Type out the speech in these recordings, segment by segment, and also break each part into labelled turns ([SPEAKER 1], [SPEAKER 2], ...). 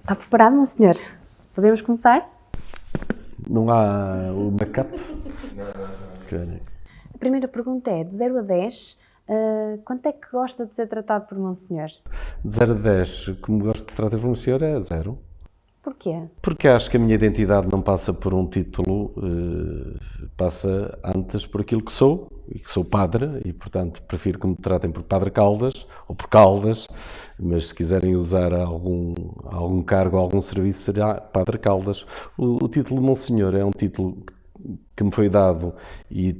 [SPEAKER 1] Está preparado, meu senhor? Podemos começar?
[SPEAKER 2] Não há o backup? Okay.
[SPEAKER 1] A primeira pergunta é, de 0 a 10, quanto é que gosta de ser tratado por monsenhor?
[SPEAKER 2] De 0 a 10, como gosto de tratar por um senhor, é 0.
[SPEAKER 1] Porquê?
[SPEAKER 2] Porque acho que a minha identidade não passa por um título, passa antes por aquilo que sou, e que sou padre, e portanto prefiro que me tratem por Padre Caldas, ou por Caldas, mas se quiserem usar algum cargo, algum serviço, será Padre Caldas. O título de Monsenhor é um título que me foi dado e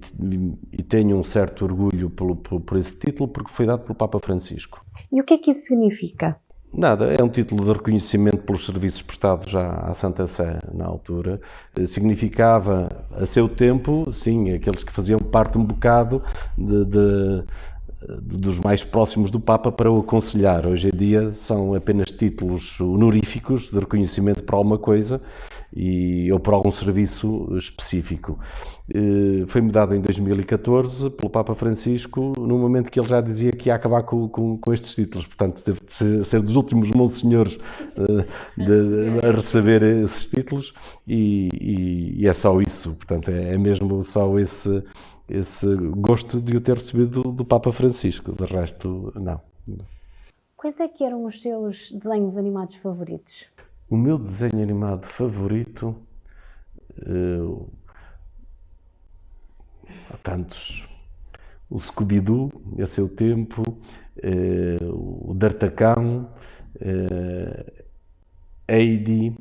[SPEAKER 2] tenho um certo orgulho por esse título, porque foi dado pelo Papa Francisco.
[SPEAKER 1] E o que é que isso significa?
[SPEAKER 2] Nada, é um título de reconhecimento pelos serviços prestados já à Santa Sé na altura. Significava, a seu tempo, sim, aqueles que faziam parte um bocado dos mais próximos do Papa para o aconselhar. Hoje em dia são apenas títulos honoríficos de reconhecimento por alguma coisa ou por algum serviço específico. Foi-me dado em 2014 pelo Papa Francisco, no momento que ele já dizia que ia acabar com estes títulos. Portanto, teve de ser dos últimos monsenhores a receber esses títulos e é só isso. Portanto, é mesmo só esse gosto de o ter recebido do Papa Francisco. De resto, não.
[SPEAKER 1] Quais é que eram os seus desenhos animados favoritos?
[SPEAKER 2] O meu desenho animado favorito, há tantos. O Scooby-Doo, a seu tempo, o D'Artagnan, Heidi,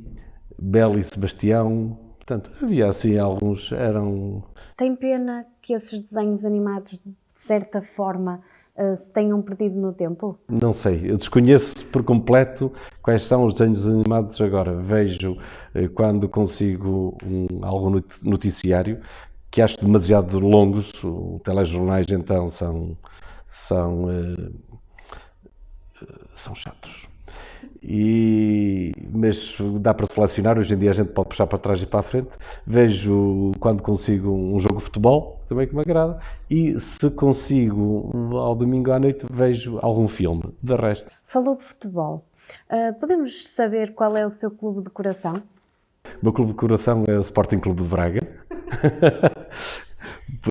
[SPEAKER 2] Bela e Sebastião. Portanto, havia assim alguns, eram...
[SPEAKER 1] Tem pena que esses desenhos animados, de certa forma, se tenham perdido no tempo?
[SPEAKER 2] Não sei, eu desconheço por completo quais são os desenhos animados agora. Vejo quando consigo algum noticiário, que acho demasiado longos. Os telejornais então são chatos. Mas dá para selecionar, hoje em dia a gente pode puxar para trás e para a frente. Vejo quando consigo um jogo de futebol, também que me agrada, e se consigo ao domingo à noite vejo algum filme, de resto.
[SPEAKER 1] Falou de futebol. Podemos saber qual é o seu clube de coração?
[SPEAKER 2] O meu clube de coração é o Sporting Clube de Braga,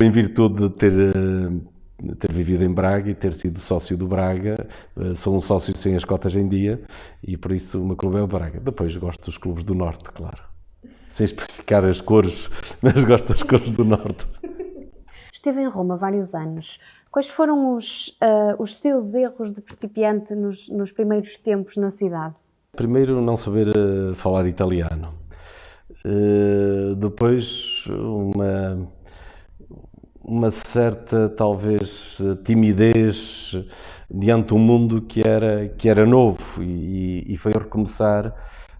[SPEAKER 2] em virtude de ter vivido em Braga e ter sido sócio do Braga. Sou um sócio sem as cotas em dia e por isso o meu clube é o Braga. Depois gosto dos clubes do Norte, claro. Sem especificar as cores, mas gosto das cores do Norte.
[SPEAKER 1] Esteve em Roma há vários anos. Quais foram os seus erros de principiante nos primeiros tempos na cidade?
[SPEAKER 2] Primeiro, não saber falar italiano. Depois, uma certa, talvez, timidez diante de um mundo que era novo e foi recomeçar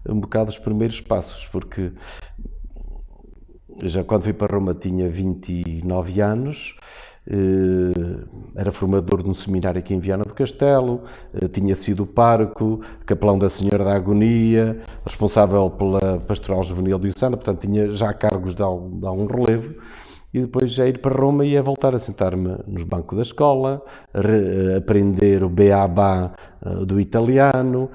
[SPEAKER 2] um bocado os primeiros passos, porque já quando fui para Roma tinha 29 anos, era formador de um seminário aqui em Viana do Castelo, tinha sido pároco, capelão da Senhora da Agonia, responsável pela Pastoral Juvenil diocesana, portanto tinha já cargos de algum relevo. E depois já ir para Roma e voltar a sentar-me no banco da escola, aprender o beabá do italiano,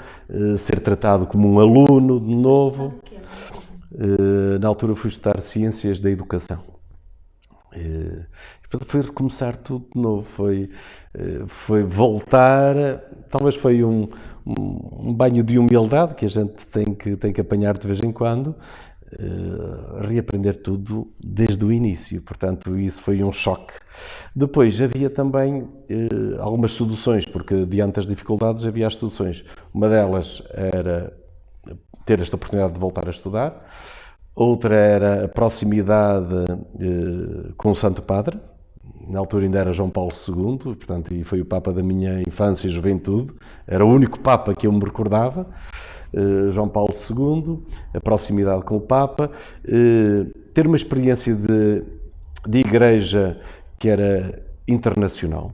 [SPEAKER 2] ser tratado como um aluno de novo. Na altura fui estudar Ciências da Educação. Foi recomeçar tudo de novo, foi voltar, talvez foi um banho de humildade que a gente tem que apanhar de vez em quando. Reaprender tudo desde o início, portanto isso foi um choque. Depois havia também algumas soluções, porque diante das dificuldades havia as soluções. Uma delas era ter esta oportunidade de voltar a estudar, outra era a proximidade com o Santo Padre. Na altura ainda era João Paulo II, portanto, e foi o Papa da minha infância e juventude, era o único Papa que eu me recordava. João Paulo II, a proximidade com o Papa, ter uma experiência de igreja que era internacional.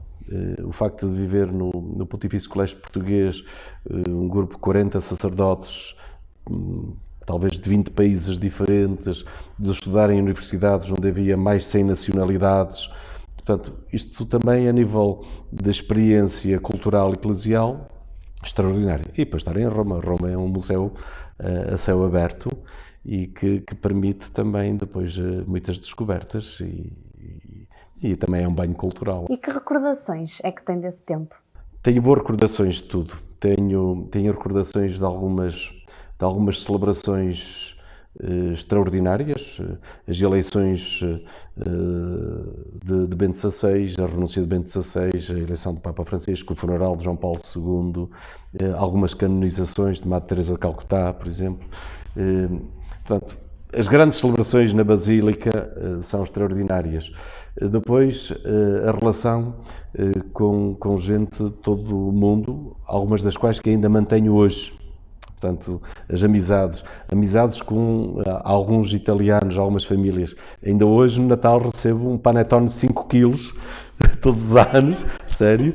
[SPEAKER 2] O facto de viver no Pontifício Colégio Português, um grupo de 40 sacerdotes, talvez de 20 países diferentes, de estudar em universidades onde havia mais de 100 nacionalidades. Portanto, isto também a nível de experiência cultural e eclesial extraordinário. E depois estar em Roma. Roma é um museu a céu aberto e que permite também depois muitas descobertas e também é um banho cultural.
[SPEAKER 1] E que recordações é que tem desse tempo?
[SPEAKER 2] Tenho boas recordações de tudo. Tenho recordações de algumas celebrações extraordinárias, as eleições de Bento XVI, a renúncia de Bento XVI, a eleição do Papa Francisco, o funeral de João Paulo II, algumas canonizações de Madre Teresa de Calcutá, por exemplo. Portanto, as grandes celebrações na Basílica são extraordinárias. Depois, a relação com gente de todo o mundo, algumas das quais que ainda mantenho hoje. Portanto, as amizades com alguns italianos, algumas famílias. Ainda hoje, no Natal, recebo um panetone de 5 quilos, todos os anos, sério,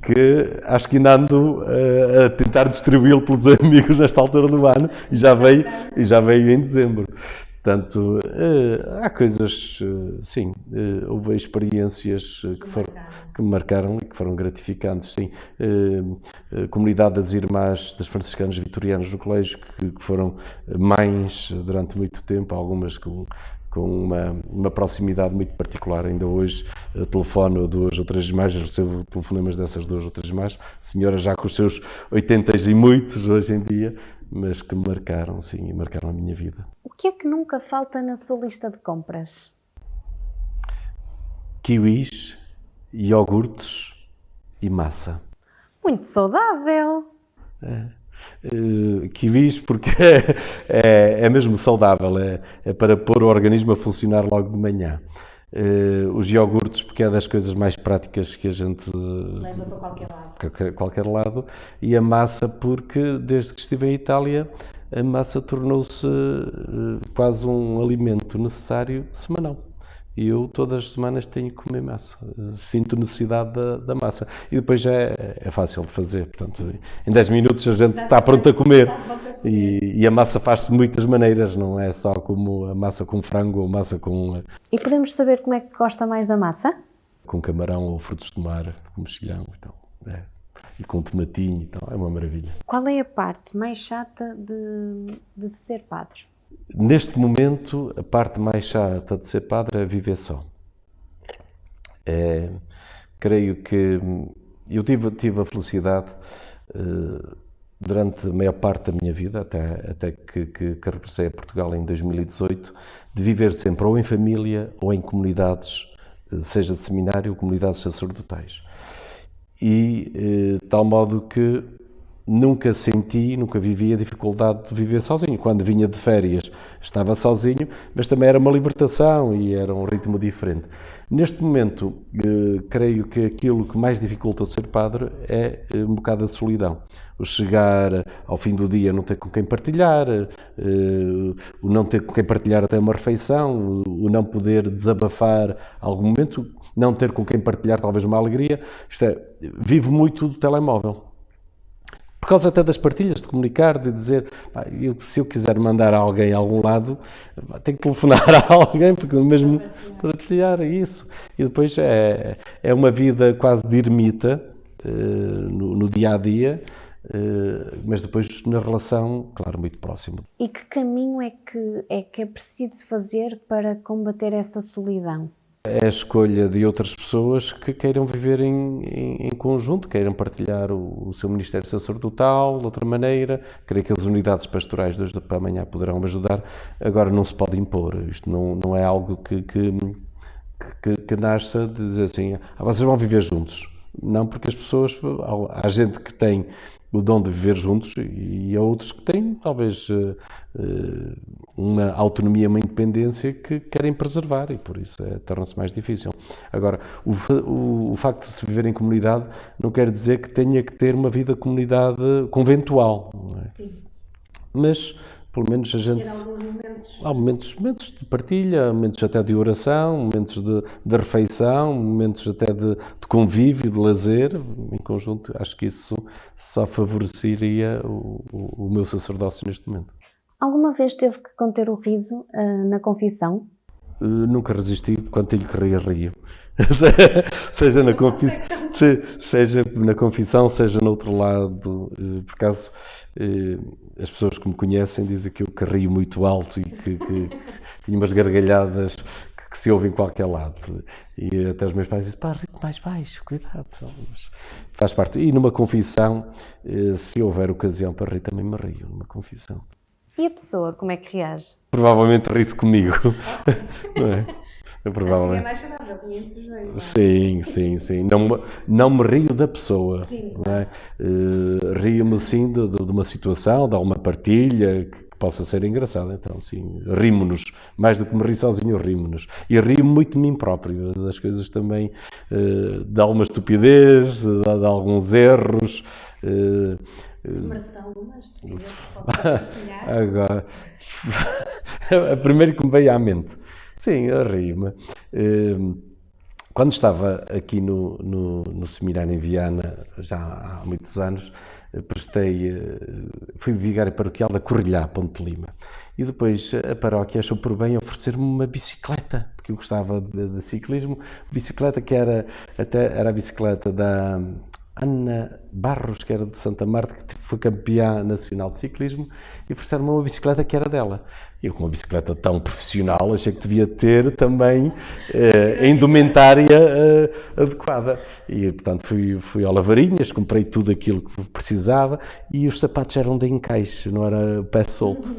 [SPEAKER 2] que acho que ainda ando a tentar distribuí-lo pelos amigos nesta altura do ano e já veio em dezembro. Portanto, há coisas, sim, houve experiências que me marcaram e que foram gratificantes, sim. A comunidade das irmãs das franciscanas vitorianas no colégio, que foram mães durante muito tempo, algumas com uma proximidade muito particular. Ainda hoje telefono 2 ou 3 irmãs, recebo telefonemas dessas 2 ou 3 irmãs, senhoras já com os seus 80 e muitos hoje em dia, mas que me marcaram, sim, e marcaram a minha vida.
[SPEAKER 1] O que é que nunca falta na sua lista de compras?
[SPEAKER 2] Kiwis, iogurtes e massa.
[SPEAKER 1] Muito saudável!
[SPEAKER 2] Kiwis porque é mesmo saudável, é para pôr o organismo a funcionar logo de manhã. Os iogurtes porque é das coisas mais práticas que a gente
[SPEAKER 1] Leva para
[SPEAKER 2] qualquer lado, e a massa porque desde que estive em Itália a massa tornou-se quase um alimento necessário semanal. E eu todas as semanas tenho que comer massa, sinto necessidade da massa. E depois já é fácil de fazer, portanto, em 10 minutos a gente está pronto a comer. E a massa faz-se de muitas maneiras, não é só como a massa com frango ou massa com...
[SPEAKER 1] E podemos saber como é que gosta mais da massa?
[SPEAKER 2] Com camarão ou frutos do mar, com mexilhão, então, e com tomatinho, então, é uma maravilha.
[SPEAKER 1] Qual é a parte mais chata de ser padre?
[SPEAKER 2] Neste momento, a parte mais chata de ser padre é viver só. Creio que eu tive a felicidade, durante a maior parte da minha vida, até que regressei a Portugal em 2018, de viver sempre ou em família ou em comunidades, seja de seminário ou comunidades sacerdotais. E tal modo que nunca vivi a dificuldade de viver sozinho. Quando vinha de férias estava sozinho, mas também era uma libertação e era um ritmo diferente. Neste momento, creio que aquilo que mais dificulta o ser padre é um bocado a solidão. O chegar ao fim do dia não ter com quem partilhar, o não ter com quem partilhar até uma refeição, o não poder desabafar algum momento, não ter com quem partilhar talvez uma alegria. Vivo muito do telemóvel. Por causa até das partilhas, de comunicar, de dizer, se eu quiser mandar alguém a algum lado, tenho que telefonar a alguém, porque mesmo partilhar é isso. E depois é uma vida quase de ermita, no dia-a-dia, mas depois na relação, claro, muito próxima.
[SPEAKER 1] E que caminho é que é preciso fazer para combater essa solidão?
[SPEAKER 2] É a escolha de outras pessoas que queiram viver em conjunto, queiram partilhar o seu ministério sacerdotal de outra maneira. Creio que as unidades pastorais de hoje para amanhã poderão ajudar. Agora não se pode impor, isto não é algo que nasça de dizer assim, vocês vão viver juntos. Não, porque as pessoas, há gente que tem o dom de viver juntos e há outros que têm talvez uma autonomia, uma independência que querem preservar e por isso torna-se mais difícil. Agora, o facto de se viver em comunidade não quer dizer que tenha que ter uma vida comunidade conventual, não é? Sim. Mas pelo menos a gente... Há momentos de partilha, momentos até de oração, momentos de refeição, momentos até de convívio, de lazer, em conjunto. Acho que isso só favoreceria o meu sacerdócio neste momento.
[SPEAKER 1] Alguma vez teve que conter o riso na confissão?
[SPEAKER 2] nunca resisti, quando tenho que rir, rio. Seja na confissão, seja no outro lado. Por acaso, as pessoas que me conhecem dizem que eu rio muito alto e que tinha umas gargalhadas que se ouvem em qualquer lado. E até os meus pais dizem, pá, ri mais baixo, cuidado. Mas faz parte. E numa confissão, se houver ocasião para rir, também me rio, numa confissão.
[SPEAKER 1] E a pessoa, como é que reage?
[SPEAKER 2] Provavelmente ri-se comigo. Não é?
[SPEAKER 3] Assim é mais saudável, conheço os dois. Não é?
[SPEAKER 2] Sim. Não me rio da pessoa.
[SPEAKER 3] Sim,
[SPEAKER 2] não é? Rio-me sim de uma situação, de alguma partilha que possa ser engraçada. Então, sim, rimo-nos. Mais do que me rir sozinho, rimo-nos. E rio-me muito de mim próprio, das coisas também, de alguma estupidez, de alguns erros.
[SPEAKER 3] Lembra-se de algumas estupidez que posso partilhar?
[SPEAKER 2] Agora, a primeira que me veio à mente. Sim, eu rio-me. Quando estava aqui no seminário em Viana, já há muitos anos, fui vigário paroquial da Corrilhá, Ponte de Lima. E depois a paróquia achou por bem oferecer-me uma bicicleta, porque eu gostava de ciclismo. Bicicleta que era a bicicleta da Ana Barros, que era de Santa Marta, que foi campeã nacional de ciclismo, e ofereceram-me uma bicicleta que era dela. Eu, com uma bicicleta tão profissional, achei que devia ter também a indumentária adequada. E, portanto, fui ao Lavarinhas, comprei tudo aquilo que precisava, e os sapatos eram de encaixe, não era pé solto.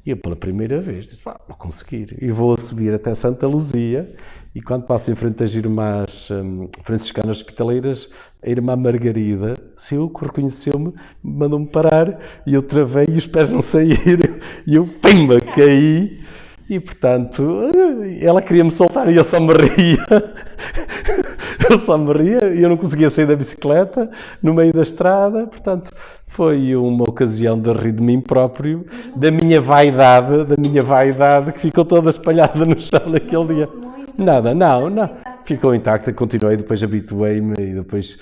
[SPEAKER 2] E eu, pela primeira vez, disse, vou conseguir. E vou subir até Santa Luzia, e quando passo em frente às irmãs franciscanas hospitaleiras, a irmã Margarida, reconheceu-me, mandou-me parar, e eu travei e os pés não saíram, e eu, pimba, caí, e portanto, ela queria me soltar e eu só me ria. E eu não conseguia sair da bicicleta, no meio da estrada, portanto, foi uma ocasião de rir de mim próprio, da minha vaidade, que ficou toda espalhada no chão naquele dia. Nada, não. Ficou intacta, continuei, depois habituei-me e depois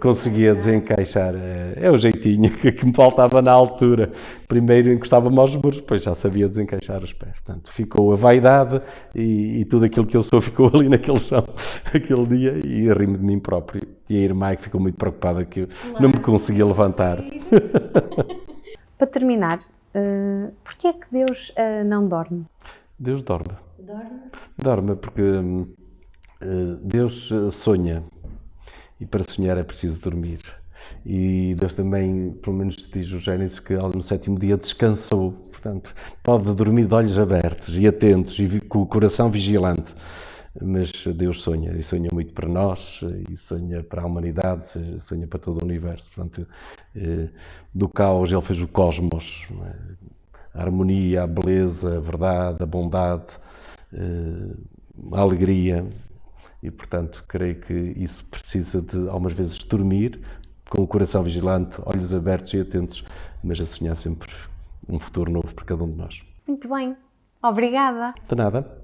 [SPEAKER 2] conseguia desencaixar. É o jeitinho que me faltava na altura. Primeiro encostava-me aos muros, depois já sabia desencaixar os pés. Portanto, ficou a vaidade e tudo aquilo que eu sou ficou ali naquele chão, aquele dia, e ri-me de mim próprio. E a irmã que ficou muito preocupada que eu não me conseguia levantar.
[SPEAKER 1] Para terminar, porquê é que Deus não dorme?
[SPEAKER 2] Deus dorme.
[SPEAKER 3] Dorme?
[SPEAKER 2] Dorme porque Deus sonha, e para sonhar é preciso dormir. E Deus também, pelo menos diz o Gênesis, que no sétimo dia descansou. Portanto, pode dormir de olhos abertos e atentos e com o coração vigilante. Mas Deus sonha, e sonha muito para nós, e sonha para a humanidade, sonha para todo o universo. Portanto, do caos Ele fez o cosmos, a harmonia, a beleza, a verdade, a bondade, a alegria. E, portanto, creio que isso precisa de, algumas vezes, dormir com o coração vigilante, olhos abertos e atentos, mas a sonhar sempre um futuro novo para cada um de nós.
[SPEAKER 1] Muito bem. Obrigada.
[SPEAKER 2] De nada.